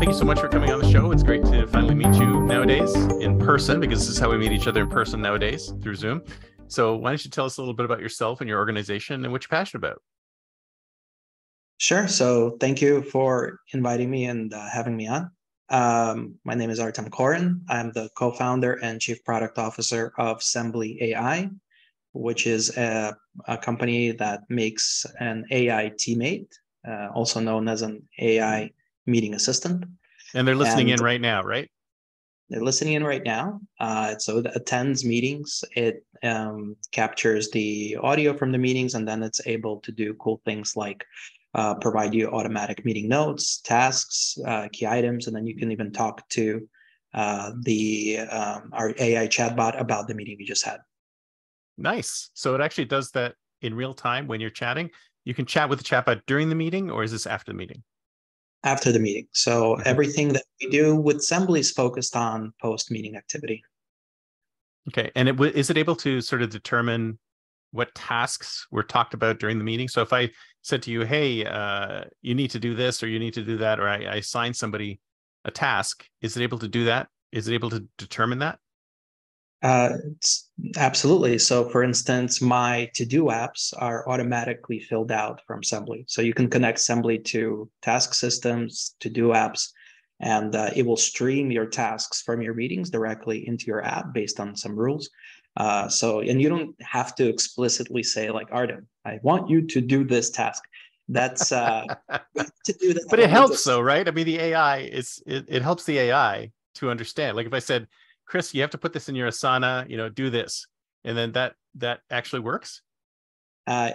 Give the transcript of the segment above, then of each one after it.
thank you so much for coming on the show. It's great to finally meet you nowadays in person, because this is how we meet each other in person nowadays, through Zoom. So why don't you tell us a little bit about yourself and your organization and what you're passionate about? Sure. So thank you for inviting me and having me on. My name is Artem Korem. I'm the co-founder and chief product officer of Sembly AI, which is a company that makes an AI teammate, also known as an AI meeting assistant. And they're listening And in right now, right? they're listening in right now. So it attends meetings. It captures the audio from the meetings, and then it's able to do cool things like provide you automatic meeting notes, tasks, key items, and then you can even talk to our AI chatbot about the meeting you just had. Nice. So it actually does that in real time when you're chatting. You can chat with the chatbot during the meeting, or is this after the meeting? After the meeting. So everything that we do with Sembly is focused on post-meeting activity. Okay. And is it able to sort of determine what tasks were talked about during the meeting? So if I said to you, hey, you need to do this or you need to do that, or I assign somebody a task, is it able to do that? Is it able to determine that? Absolutely. So for instance, my to-do apps are automatically filled out from Sembly. So you can connect Sembly to task systems, to-do apps, and it will stream your tasks from your meetings directly into your app based on some rules. And you don't have to explicitly say like, Artem, I want you to do this task. That's to do that. But it helps though, right? I mean, the AI it helps the AI to understand. Like if I said, Chris, you have to put this in your Asana, do this. And then that actually works.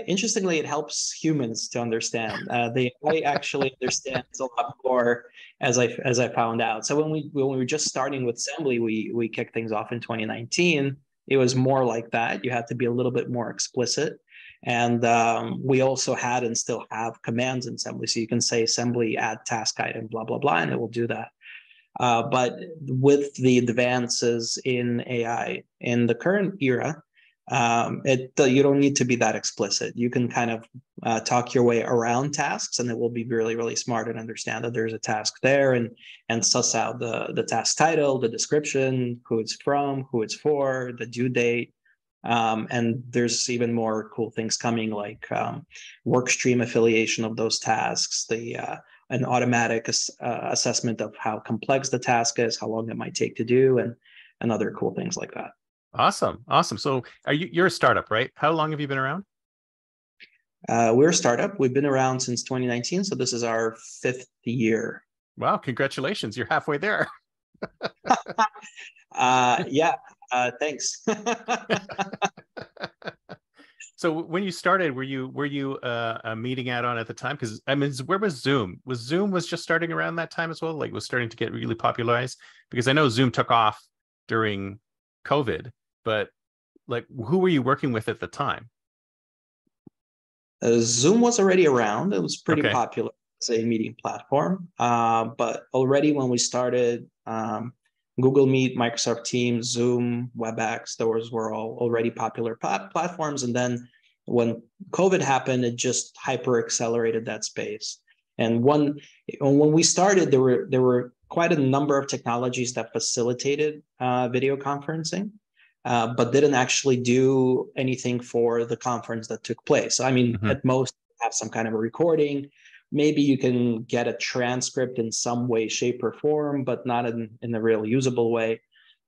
Interestingly, it helps humans to understand. The AI actually understands a lot more, as I found out. So when we were just starting with Sembly, we kicked things off in 2019. It was more like that. You had to be a little bit more explicit, and we also had and still have commands in Sembly. So you can say Sembly add task item, blah blah blah, and it will do that. But with the advances in AI in the current era, you don't need to be that explicit. You can kind of talk your way around tasks, and it will be really, really smart and understand that there's a task there, and suss out the task title, the description, who it's from, who it's for, the due date. And there's even more cool things coming, like work stream affiliation of those tasks, an automatic assessment of how complex the task is, how long it might take to do, and other cool things like that. Awesome. So you're a startup, right? How long have you been around? We're a startup. We've been around since 2019. So this is our 5th year. Wow. Congratulations. You're halfway there. Yeah. Thanks. So when you started, were you a meeting add-on at the time? Because I mean, where was Zoom? Was Zoom just starting around that time as well? Like was starting to get really popularized? Because I know Zoom took off during COVID, but like who were you working with at the time? Zoom was already around. It was pretty Okay. popular as a meeting platform. But already when we started, Google Meet, Microsoft Teams, Zoom, WebEx, those were all already popular platforms. And then when COVID happened, it just hyper accelerated that space. And when we started, there were quite a number of technologies that facilitated video conferencing, but didn't actually do anything for the conference that took place. I mean, at most, have some kind of a recording. Maybe you can get a transcript in some way, shape, or form, but not in a real usable way.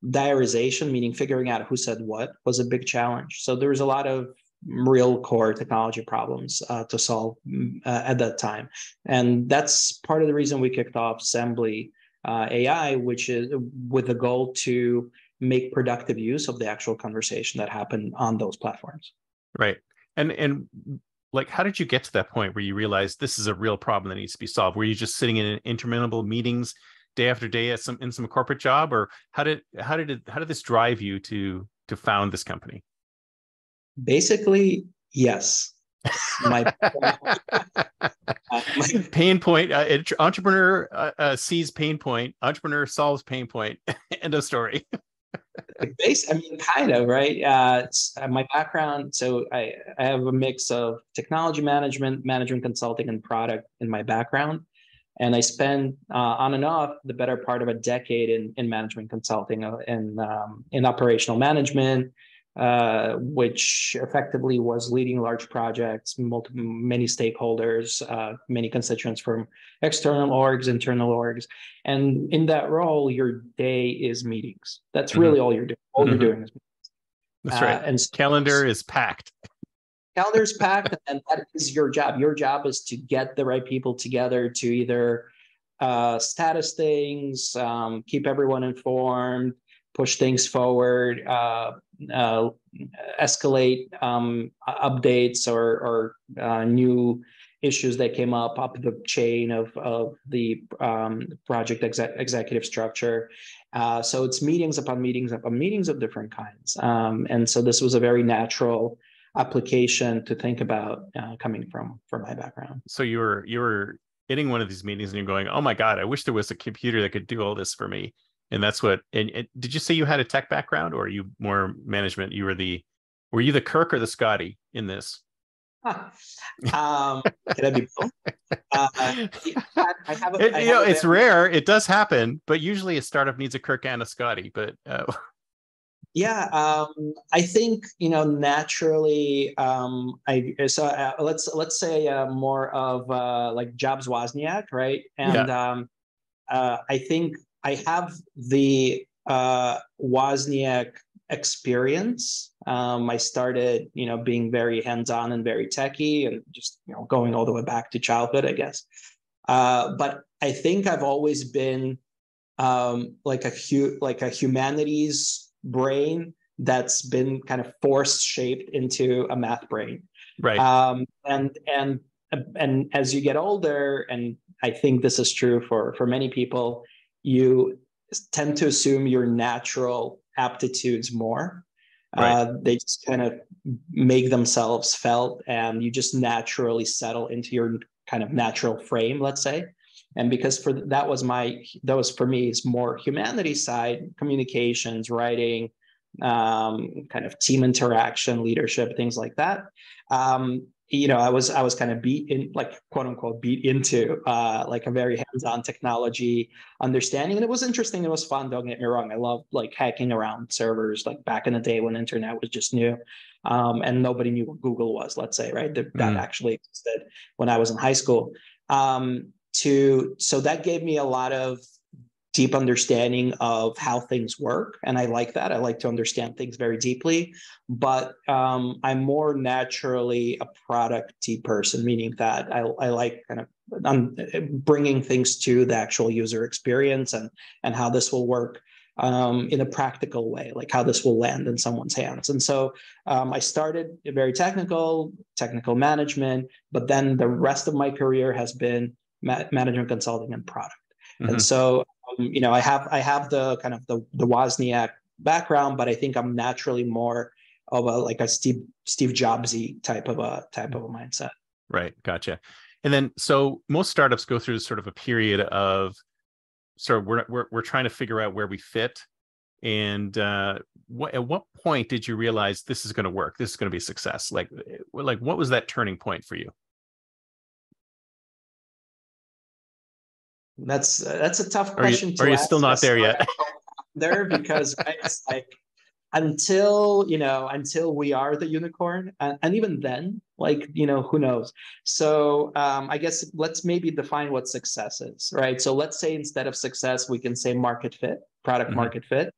Diarization, meaning figuring out who said what, was a big challenge. So there was a lot of real core technology problems to solve at that time. And that's part of the reason we kicked off Sembly AI, which is with the goal to make productive use of the actual conversation that happened on those platforms. Right. And like, how did you get to that point where you realized this is a real problem that needs to be solved? Were you just sitting in interminable meetings day after day in some corporate job, or how did this drive you to found this company? Basically, yes. My pain point. Entrepreneur sees pain point. Entrepreneur solves pain point. End of story. I mean, kind of, right? My background, so I have a mix of technology management consulting, and product in my background. And I spent on and off the better part of a decade in management consulting and in operational management, which effectively was leading large projects, many stakeholders, many constituents from external orgs, internal orgs. And in that role, your day is meetings. That's really all you're doing. All you're doing is meetings. That's right. And so, calendar is packed. Calendar's packed, and that is your job. Your job is to get the right people together to either status things, keep everyone informed, push things forward, escalate updates or new issues that came up the chain of the project executive structure. So it's meetings upon meetings upon meetings of different kinds. And so this was a very natural application to think about coming from my background. So you were hitting one of these meetings and you're going, oh my God, I wish there was a computer that could do all this for me. And that's what, and did you say you had a tech background, or are you more management? Were you the Kirk or the Scotty in this? Can I be both? It's rare. It does happen, but usually a startup needs a Kirk and a Scotty. But yeah, I think naturally. Let's say more of like Jobs Wozniak, right? And I think I have the Wozniak experience. I started, being very hands-on and very techy, and just going all the way back to childhood, I guess. But I think I've always been like a humanities brain that's been kind of force shaped into a math brain. Right. And as you get older, and I think this is true for many people, you tend to assume your natural aptitudes more. Right. They just kind of make themselves felt, and you just naturally settle into your kind of natural frame, let's say. And because that was for me, is more humanities side, communications, writing, kind of team interaction, leadership, things like that. I was kind of quote unquote beat into like a very hands-on technology understanding, and it was interesting. It was fun. Don't get me wrong. I love like hacking around servers, like back in the day when internet was just new, and nobody knew what Google was. Let's say, right? That actually existed when I was in high school. So that gave me a lot of deep understanding of how things work. And I like that. I like to understand things very deeply, but I'm more naturally a product-y person, meaning that I like kind of bringing things to the actual user experience and how this will work in a practical way, like how this will land in someone's hands. And so I started very technical management, but then the rest of my career has been management consulting and product. And so, I have the kind of the Wozniak background, but I think I'm naturally more of a Steve Jobsy type of a mindset. Right. Gotcha. And then, so most startups go through sort of a period of we're trying to figure out where we fit. And at what point did you realize this is going to work? This is going to be a success? Like what was that turning point for you? That's a tough question to ask. Are you still not there yet? There, because it's like until we are the unicorn, and even then, who knows? So I guess let's maybe define what success is, right? So let's say instead of success, we can say market fit, product market fit,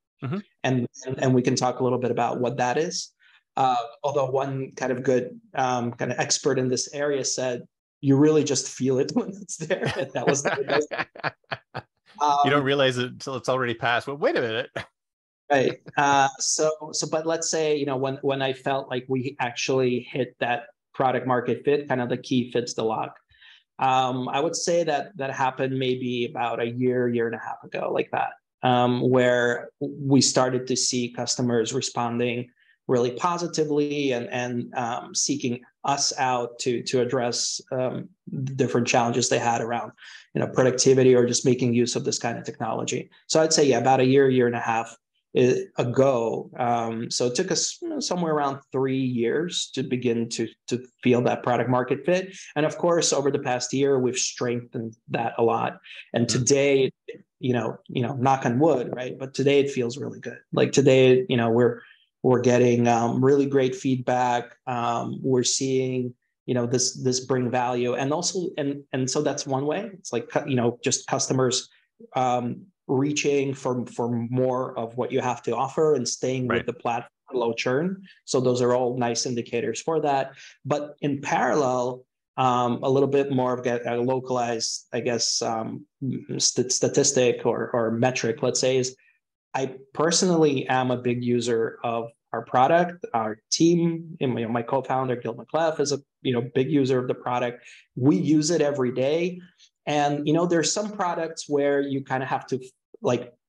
and we can talk a little bit about what that is. Although one kind of good kind of expert in this area said, you really just feel it when it's there. And that was you don't realize it until it's already passed. Well, wait a minute. Right. But let's say, when I felt like we actually hit that product market fit, kind of the key fits the lock. I would say that happened maybe about a year and a half ago, like that, where we started to see customers responding really positively and seeking us out to address different challenges they had around, productivity or just making use of this kind of technology. So I'd say, about a year and a half ago. So it took us somewhere around 3 years to begin to feel that product market fit. And of course, over the past year, we've strengthened that a lot. And today, knock on wood, right? But today it feels really good. Like today, we're getting really great feedback. We're seeing this bring value, and also and so that's one way. It's like just customers reaching for more of what you have to offer and staying with the platform, low churn. So those are all nice indicators for that. But in parallel, a little bit more of a localized, I guess, statistic or metric, let's say, is I personally am a big user of our product. Our team, and my co-founder Gil McClef is a big user of the product. We use it every day. And there's some products where you kind of have to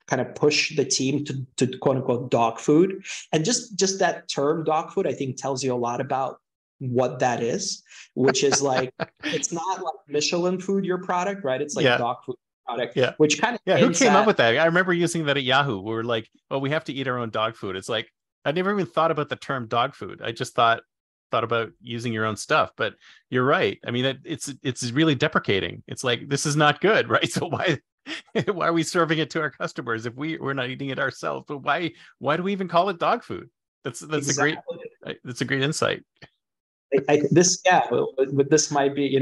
kind of push the team to quote unquote dog food. And just that term dog food, I think, tells you a lot about what that is, which is like it's not like Michelin food, your product, right? It's like dog food product, which kind of who came up with that? I remember using that at Yahoo. We were like, well, we have to eat our own dog food. It's like I never even thought about the term dog food. I just thought about using your own stuff. But you're right. I mean, it's really deprecating. It's like, this is not good, right? So why are we serving it to our customers if we're not eating it ourselves? But why do we even call it dog food? That's exactly. That's a great insight. This might be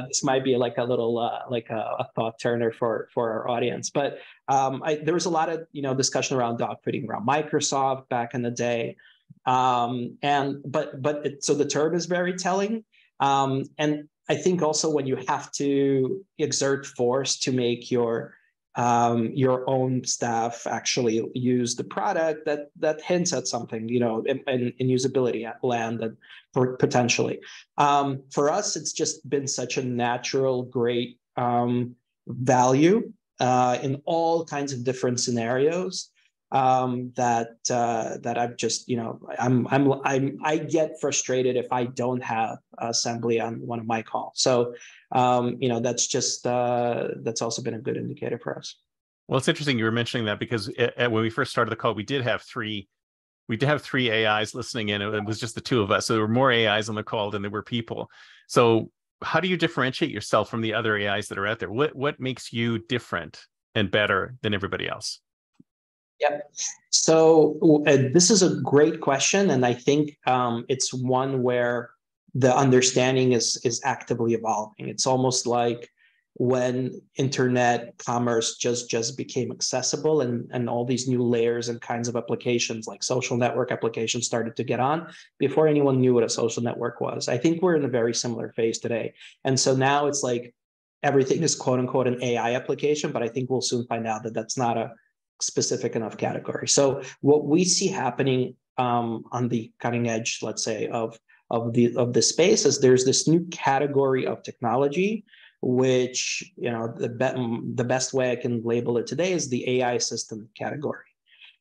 this might be like a little like a thought turner for our audience. But there was a lot of discussion around dog fooding around Microsoft back in the day. So the term is very telling. And I think also when you have to exert force to make your own staff actually use the product, that hints at something, in usability land and potentially. For us, it's just been such a natural, great value in all kinds of different scenarios. That I've just I get frustrated if I don't have Sembly on one of my calls. So that's just that's also been a good indicator for us. Well, it's interesting you were mentioning that because when we first started the call, we did have three AIs listening in. It was just the two of us, so there were more AIs on the call than there were people. So how do you differentiate yourself from the other AIs that are out there? What makes you different and better than everybody else? Yep. So this is a great question, and I think it's one where the understanding is actively evolving. It's almost like when internet commerce just became accessible, and all these new layers and kinds of applications like social network applications started to get on before anyone knew what a social network was. I think we're in a very similar phase today. And so now it's like everything is quote unquote an AI application, but I think we'll soon find out that that's not a specific enough category. So what we see happening on the cutting edge, let's say, of the space is there's this new category of technology, which the best way I can label it today is the AI system category.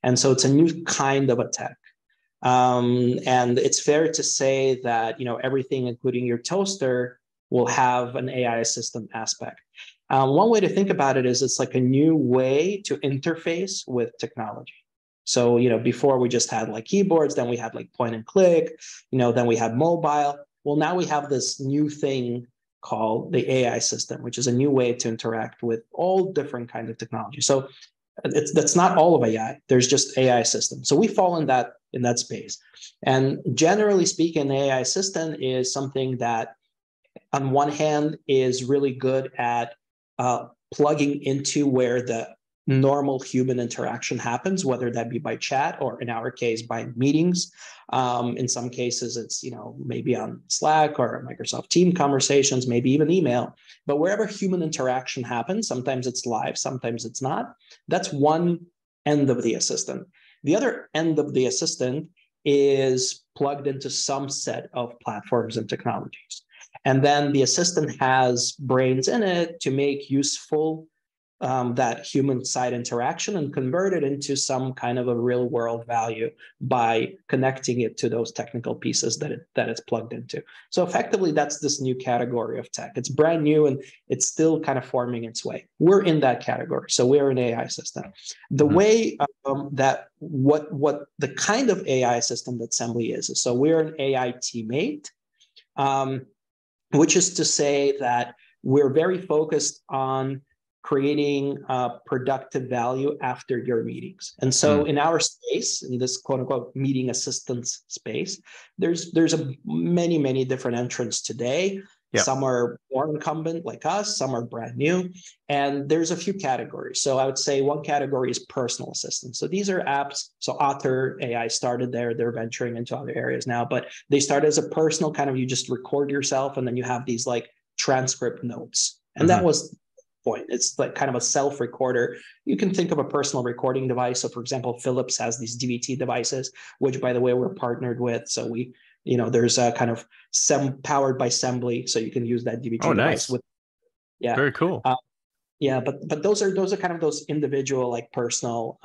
And so it's a new kind of a tech. And it's fair to say that everything, including your toaster, will have an AI assistant aspect. One way to think about it is it's like a new way to interface with technology. So, before we just had like keyboards, then we had like point and click, then we had mobile. Well, now we have this new thing called the AI system, which is a new way to interact with all different kinds of technology. So that's not all of AI. There's just AI system. So we fall in that space. And generally speaking, the AI system is something that on one hand is really good at plugging into where the normal human interaction happens, whether that be by chat or in our case by meetings. In some cases, it's maybe on Slack or Microsoft Team conversations, maybe even email. But wherever human interaction happens, sometimes it's live, sometimes it's not. That's one end of the assistant. The other end of the assistant is plugged into some set of platforms and technologies. And then the assistant has brains in it to make useful that human side interaction and convert it into some kind of a real world value by connecting it to those technical pieces that it's plugged into. So effectively, that's this new category of tech. It's brand new and it's still kind of forming its way. We're in that category. So we're an AI system. The way that what the kind of AI system that Sembly is. So we're an AI teammate, which is to say that we're very focused on creating productive value after your meetings. And so in our space, in this quote unquote meeting assistance space, there's many different entrants today. Yep. Some are more incumbent like us, some are brand new, and there's a few categories. So I would say one category is personal assistants. So these are apps. So Otter AI started there. They're venturing into other areas now, but they started as a personal kind of, you just record yourself and then you have these like transcript notes. And that was the point. It's like kind of a self-recorder. You can think of a personal recording device. So for example, Philips has these DVT devices, which by the way, we're partnered with. So we, there's a kind of powered by Sembly, so you can use that DVT device with. Yeah, very cool. Yeah, but those are kind of those individual like personal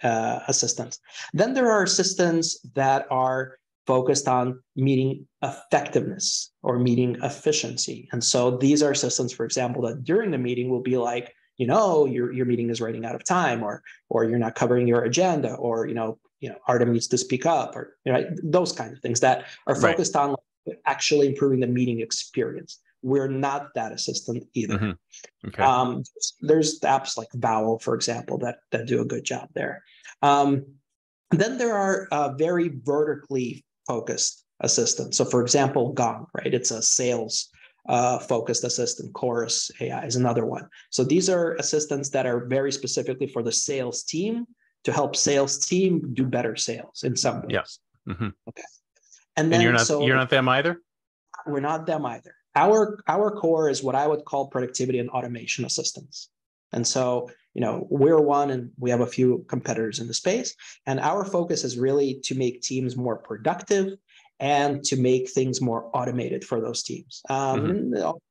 assistants. Then there are assistants that are focused on meeting effectiveness or meeting efficiency, and so these are assistants, for example, that during the meeting will be like, your meeting is running out of time, or you're not covering your agenda, or Artem needs to speak up, or those kinds of things that are focused on actually improving the meeting experience. We're not that assistant either. Okay. There's apps like Vowel, for example, that do a good job there. Then there are very vertically focused assistants. So for example, Gong, right? It's a sales focused assistant. Chorus AI is another one. So these are assistants that are very specifically for the sales team to help sales team do better sales in some ways. Yeah. Okay. And then you're not them either? We're not them either. Our core is what I would call productivity and automation assistants. And so, we're one and we have a few competitors in the space. And our focus is really to make teams more productive and to make things more automated for those teams.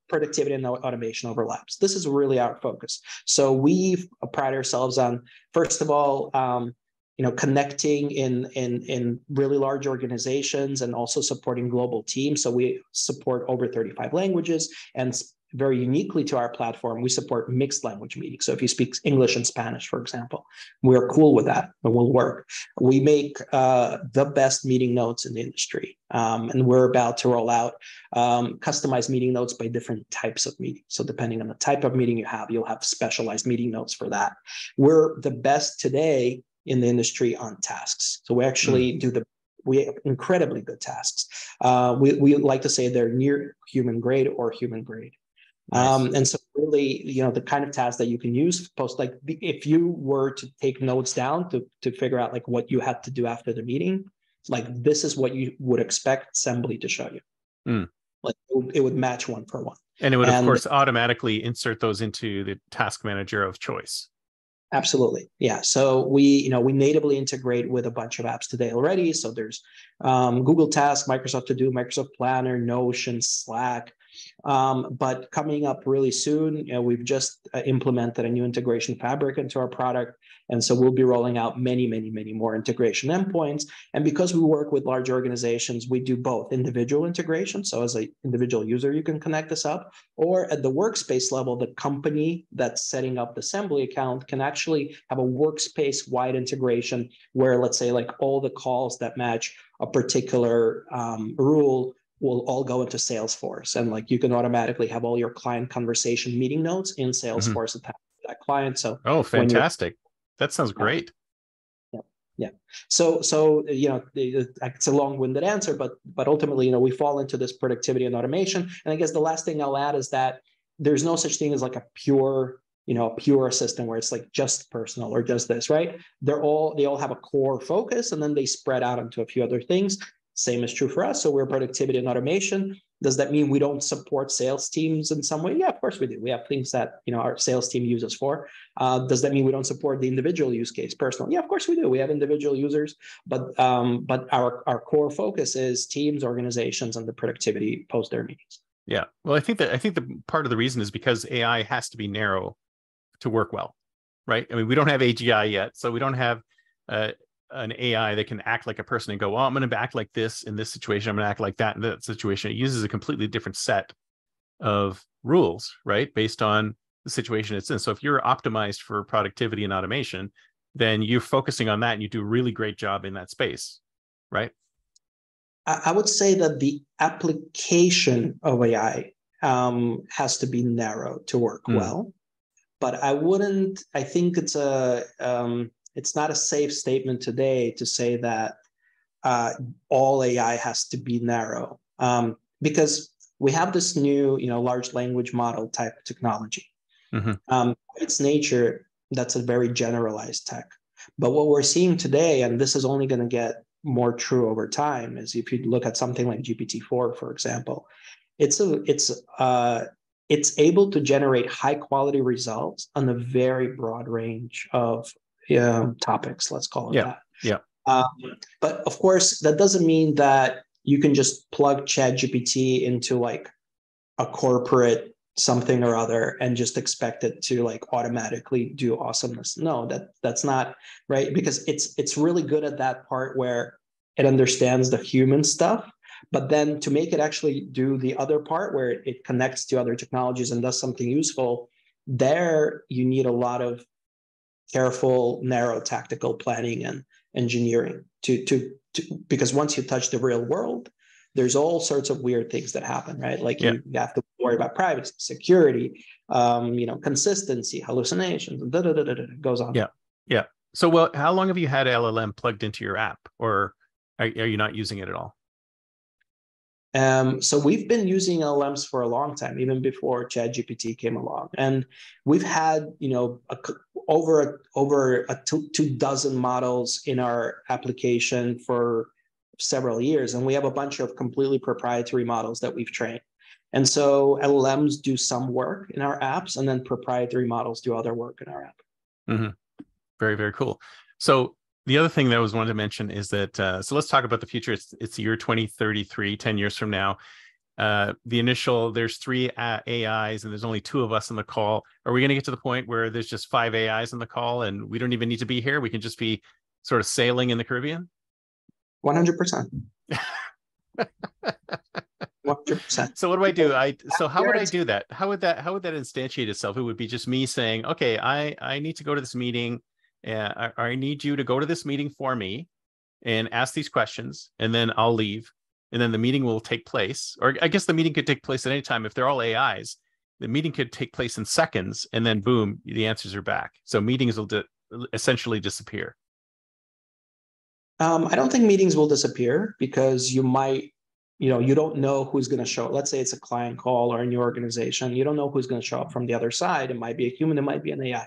Productivity and automation overlaps. This is really our focus. So we pride ourselves on, first of all, connecting in really large organizations and also supporting global teams. So we support over 35 languages, and very uniquely to our platform, we support mixed language meetings. So if you speak English and Spanish, for example, we're cool with that and we'll work. We make the best meeting notes in the industry. And we're about to roll out customized meeting notes by different types of meetings. So depending on the type of meeting you have, you'll have specialized meeting notes for that. We're the best today in the industry on tasks. So we actually we have incredibly good tasks. We like to say they're near human grade or human grade. Nice. And so really, the kind of tasks that you can use like if you were to take notes down to figure out like what you had to do after the meeting, like this is what you would expect Sembly to show you. Like it would match one for one. And it would, of course, automatically insert those into the task manager of choice. Absolutely. Yeah. So we natively integrate with a bunch of apps today already. So there's Google Tasks, Microsoft To Do, Microsoft Planner, Notion, Slack. But coming up really soon, we've just implemented a new integration fabric into our product. And so we'll be rolling out many more integration endpoints. And because we work with large organizations, we do both individual integration. So as an individual user, you can connect this up, or at the workspace level, the company that's setting up the Sembly account can actually have a workspace wide integration where, let's say, like all the calls that match a particular rule will all go into Salesforce. And like you can automatically have all your client conversation meeting notes in Salesforce attached to that client. So fantastic. That sounds great. Yeah. So it's a long-winded answer, but ultimately, we fall into this productivity and automation. And I guess the last thing I'll add is that there's no such thing as like a pure assistant where it's like just personal or just this, right? They all have a core focus, and then they spread out into a few other things. Same is true for us. So we're productivity and automation. Does that mean we don't support sales teams in some way? Yeah, of course we do. We have things that our sales team uses for. Does that mean we don't support the individual use case personal? Yeah, of course we do. We have individual users, but our core focus is teams, organizations, and the productivity post their meetings. Yeah. Well, I think the part of the reason is because AI has to be narrow to work well, right? I mean, we don't have AGI yet, so we don't have uh, an AI that can act like a person and go, "Oh, I'm going to act like this in this situation. I'm going to act like that in that situation." It uses a completely different set of rules, right, based on the situation it's in. So if you're optimized for productivity and automation, then you're focusing on that, and you do a really great job in that space, right? I would say that the application of AI has to be narrow to work Mm, well, but I wouldn't. I think it's not a safe statement today to say that all AI has to be narrow, because we have this new, large language model type of technology. hmm By its nature, that's a very generalized tech. But what we're seeing today, and this is only going to get more true over time, is if you look at something like GPT-4, for example, it's a it's able to generate high quality results on a very broad range of topics. Let's call it Yeah. that. Yeah. Um, but of course, that doesn't mean that you can just plug ChatGPT into like a corporate something or other and just expect it to like automatically do awesomeness. No, that's not right, because it's really good at that part where it understands the human stuff, but then to make it actually do the other part where it connects to other technologies and does something useful, there you need a lot of careful, narrow tactical planning and engineering to because once you touch the real world, there's all sorts of weird things that happen, right? Like Yeah. you have to worry about privacy, security, consistency, hallucinations, goes on. Yeah. Yeah. So, well, how long have you had LLM plugged into your app, or are you not using it at all? So we've been using LLMs for a long time, even before ChatGPT came along, and we've had over a two dozen models in our application for several years, and we have a bunch of completely proprietary models that we've trained. And so LLMs do some work in our apps, and then proprietary models do other work in our app. hmm Very, very cool. So the other thing that I was wanted to mention is that so let's talk about the future. It's the year 2033, 10 years from now. There's three AIs and there's only two of us on the call. Are we going to get to the point where there's just five AIs on the call and we don't even need to be here? We can just be sort of sailing in the Caribbean? 100%. 100%. So what do I do? So how would I Guarantee. do that? How would that instantiate itself? It would be just me saying, okay, I need to go to this meeting. I need you to go to this meeting for me and ask these questions, and then I'll leave. And then the meeting will take place. Or I guess the meeting could take place at any time. If they're all AIs, the meeting could take place in seconds, and then boom, the answers are back. So meetings will essentially disappear. I don't think meetings will disappear because you don't know who's going to show up. Let's say it's a client call or in your organization. You don't know who's going to show up from the other side. It might be a human, it might be an AI.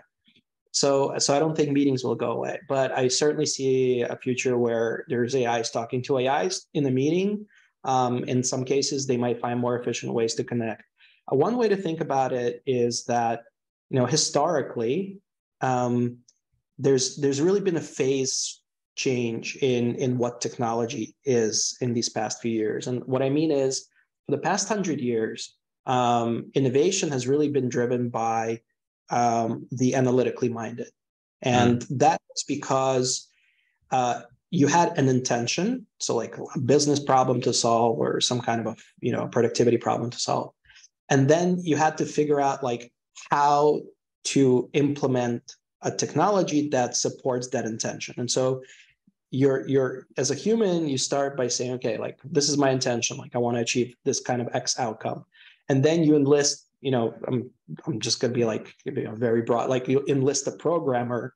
So I don't think meetings will go away, but I certainly see a future where there's AIs talking to AIs in the meeting. In some cases, they might find more efficient ways to connect. One way to think about it is that, historically, there's really been a phase change in what technology is in these past few years. And what I mean is, for the past 100 years, innovation has really been driven by the analytically minded. Mm, And that's because you had an intention, so like a business problem to solve or some kind of a productivity problem to solve. And then you had to figure out like how to implement a technology that supports that intention. And so you're as a human, you start by saying, okay, like this is my intention, like I want to achieve this kind of X outcome. And then you enlist, I'm just going to be like very broad, like you enlist a programmer,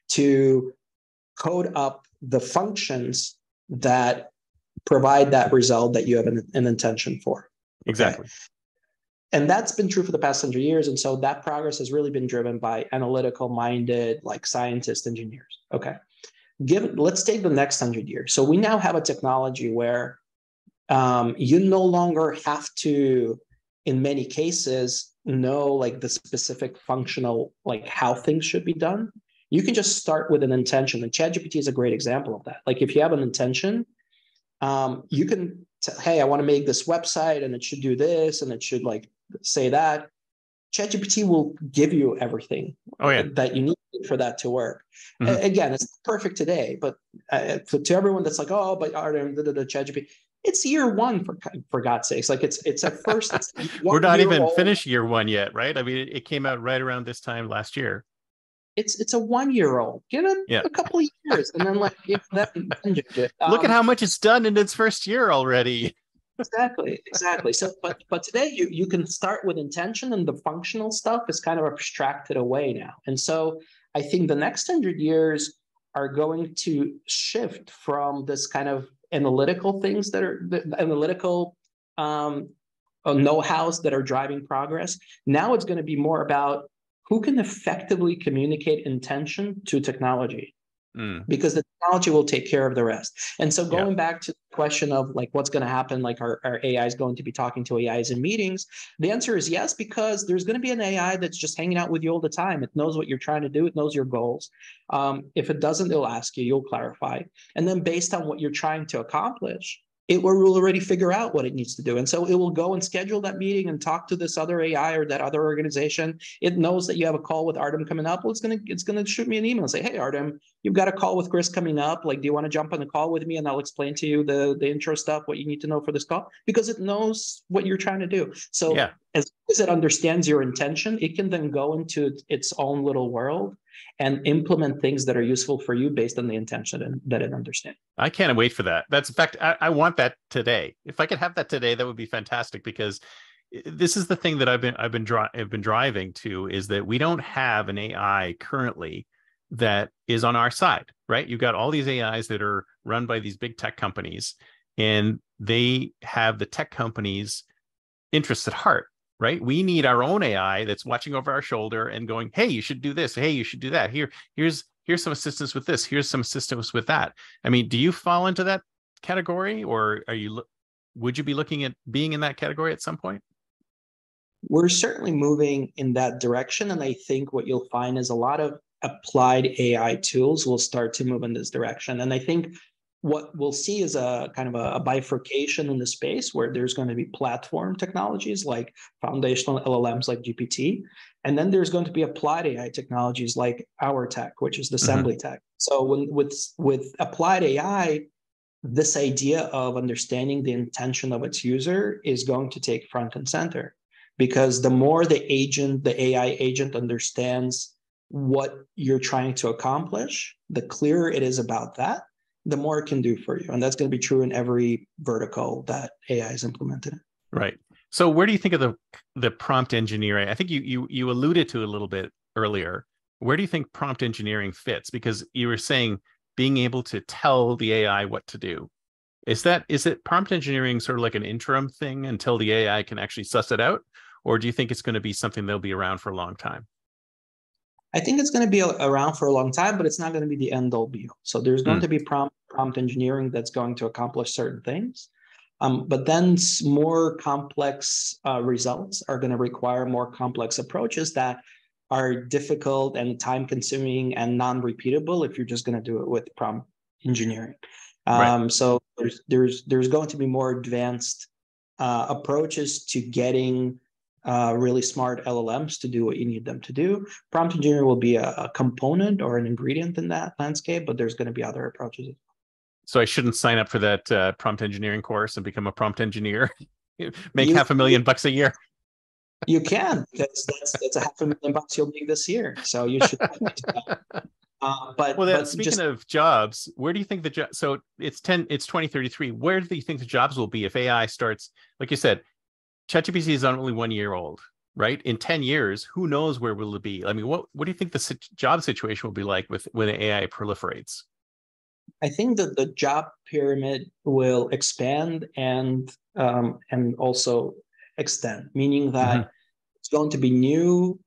to code up the functions that provide that result that you have an intention for. Okay. exactly. And that's been true for the past 100 years. And so that progress has really been driven by analytical minded, like scientists, engineers. Okay. Let's take the next 100 years. So we now have a technology where you no longer have to, in many cases, know like the specific functional, like how things should be done. You can just start with an intention. And ChatGPT is a great example of that. Like if you have an intention, you can hey, I want to make this website and it should do this and it should like say that. ChatGPT will give you everything Oh yeah. that you need for that to work. Mhm. Again, it's perfect today, but to everyone that's like, oh, but Artem, ChatGPT, it's year one for God's sakes. Like it's at first it's We're not 1 year even old. finished year one yet, right? I mean, it came out right around this time last year. It's a 1 year old. Give it Yeah. a couple of years, and then like give that. Look at how much it's done in its first year already. Exactly. So, but today you can start with intention, and the functional stuff is kind of abstracted away now. And so I think the next 100 years are going to shift from this kind of analytical things that are the analytical know-hows that are driving progress. Now it's going to be more about who can effectively communicate intention to technology, Mm, because the technology will take care of the rest. And so yeah. going back to the question of like what's going to happen, like our AI is going to be talking to AIs in meetings, the answer is yes, because there's going to be an AI that's just hanging out with you all the time. It knows what you're trying to do. It knows your goals. If it doesn't, it'll ask you, you'll clarify. And then based on what you're trying to accomplish, it will already figure out what it needs to do. And so it will go and schedule that meeting and talk to this other AI or that other organization. It knows that you have a call with Artem coming up. Well, it's gonna shoot me an email and say, hey, Artem, you've got a call with Chris coming up. Like, do you want to jump on the call with me? And I'll explain to you the intro stuff, what you need to know for this call, because it knows what you're trying to do. So Yeah. as long as it understands your intention, it can then go into its own little world and implement things that are useful for you based on the intention that it understands. I can't wait for that. That's in fact, I want that today. If I could have that today, that would be fantastic, because this is the thing that I've been driving to, is that we don't have an AI currently that is on our side, right? You've got all these AIs that are run by these big tech companies, and they have the tech companies' interests at heart, right? We need our own AI that's watching over our shoulder and going, hey, you should do this. Hey, you should do that. Here's some assistance with this. Here's some assistance with that. I mean, do you fall into that category, or would you be looking at being in that category at some point? We're certainly moving in that direction. And I think what you'll find is a lot of applied AI tools will start to move in this direction. And I think what we'll see is a kind of a bifurcation in the space where there's going to be platform technologies like foundational LLMs like GPT. And then there's going to be applied AI technologies like our tech, which is the Mm-hmm. Sembly tech. So with applied AI, this idea of understanding the intention of its user is going to take front and center, because the more the AI agent understands what you're trying to accomplish, the clearer it is about that, the more it can do for you. And that's going to be true in every vertical that AI is implemented. Right. So where do you think of the prompt engineering? I think you alluded to it a little bit earlier. Where do you think prompt engineering fits? Because you were saying being able to tell the AI what to do. Is it prompt engineering sort of like an interim thing until the AI can actually suss it out? Or do you think it's going to be something that'll be around for a long time? I think it's going to be around for a long time, but it's not going to be the end all be all. So there's going Mm, to be prompt engineering that's going to accomplish certain things. But then more complex results are going to require more complex approaches that are difficult and time consuming and non-repeatable if you're just going to do it with prompt engineering. right. So there's going to be more advanced approaches to getting really smart LLMs to do what you need them to do. Prompt engineering will be a component or an ingredient in that landscape, but there's going to be other approaches. So I shouldn't sign up for that prompt engineering course and become a prompt engineer. Make You half $1,000,000 a year. you can, because that's $500,000 you'll make this year. So you should. Well, But speaking just of jobs, where do you think the job? So it's 2033. Where do you think the jobs will be if AI starts? Like you said, ChatGPT is only 1 year old, right? In 10 years, who knows where will it be? I mean, what do you think the job situation will be like with when AI proliferates? I think that the job pyramid will expand and also extend, meaning Mm-hmm. that it's going to be new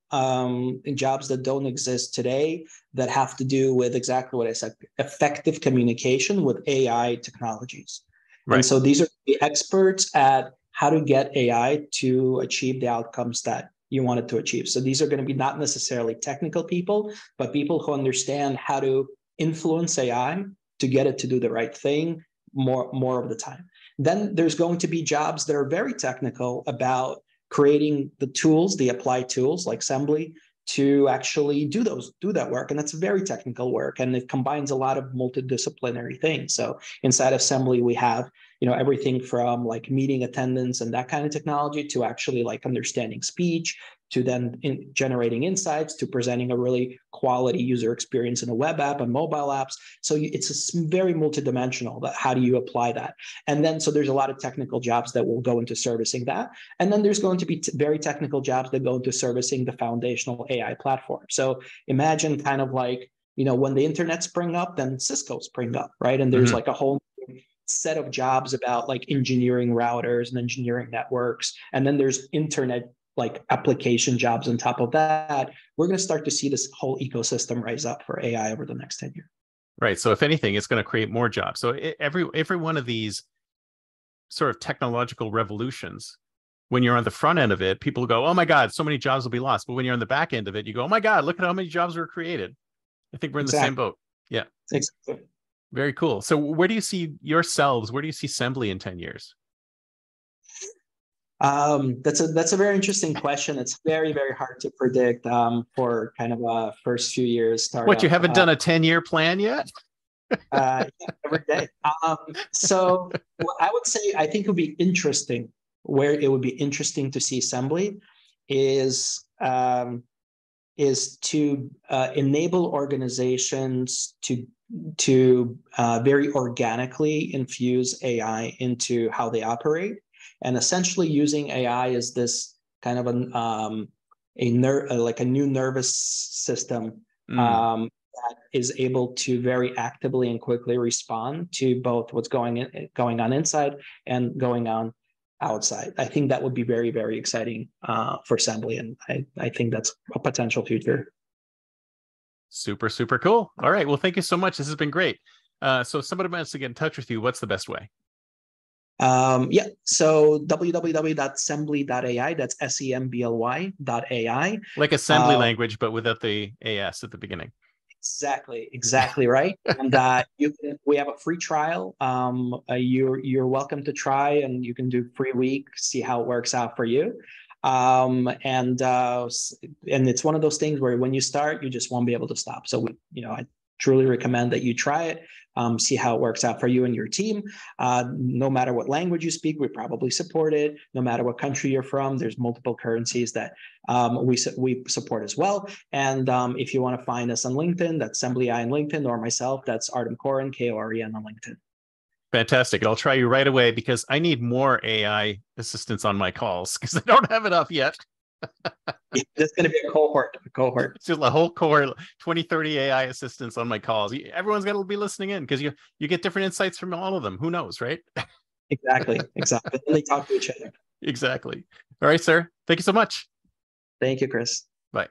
jobs that don't exist today that have to do with exactly what I said, effective communication with AI technologies. And Right. so these are the experts at how to get AI to achieve the outcomes that you want it to achieve. So these are going to be not necessarily technical people, but people who understand how to influence AI to get it to do the right thing more of the time. Then there's going to be jobs that are very technical about creating the tools, the applied tools like Sembly, to actually do that work. And that's very technical work. And it combines a lot of multidisciplinary things. So inside of Sembly, we have, everything from like meeting attendance and that kind of technology to actually like understanding speech, to then generating insights, to presenting a really quality user experience in a web app and mobile apps. So it's very multidimensional. That how do you apply that? And then so there's a lot of technical jobs that will go into servicing that. And then there's going to be very technical jobs that go into servicing the foundational AI platform. So imagine kind of like, when the internet sprang up, then Cisco sprang up, right? And there's like a whole set of jobs about like engineering routers and engineering networks. And then there's internet like application jobs on top of that. We're going to start to see this whole ecosystem rise up for AI over the next 10 years. Right. So if anything, it's going to create more jobs. So every one of these sort of technological revolutions, when you're on the front end of it, people go, oh my God, so many jobs will be lost. But when you're on the back end of it, you go, oh my God, look at how many jobs were created. I think we're in the same boat. Yeah. Exactly. Very cool. So where do you see yourselves? Where do you see Sembly in 10 years? That's a very interesting question. It's very, very hard to predict for kind of a first few years startup. What, you haven't done a 10-year plan yet? Every day. So I would say, I think it would be interesting, where it would be interesting to see Sembly is to enable organizations to very organically infuse AI into how they operate, and essentially using AI as this kind of like a new nervous system that is able to very actively and quickly respond to both what's going on inside and going on outside. I think that would be very, very exciting for Sembly, and I think that's a potential future. Super, super cool. All right. Well, thank you so much. This has been great. So if somebody wants to get in touch with you, what's the best way? So www.sembly.ai, that's SEMBLY.ai. Like assembly language, but without the AS at the beginning. Exactly right. And we have a free trial. You're welcome to try, and you can do free week, see how it works out for you. And it's one of those things where when you start, you just won't be able to stop. So I truly recommend that you try it, see how it works out for you and your team. No matter what language you speak, we probably support it. No matter what country you're from, there's multiple currencies that we support as well. And if you want to find us on LinkedIn, that's Sembly AI on LinkedIn, or myself, that's Artem Korem, Koren on LinkedIn. Fantastic. I'll try you right away, because I need more AI assistance on my calls, because I don't have enough yet. There's going to be a cohort. It's just a whole cohort, 20, 30 AI assistants on my calls. Everyone's got to be listening in, because you get different insights from all of them. Who knows, right? Exactly. And they talk to each other. Exactly. All right, sir. Thank you so much. Thank you, Chris. Bye.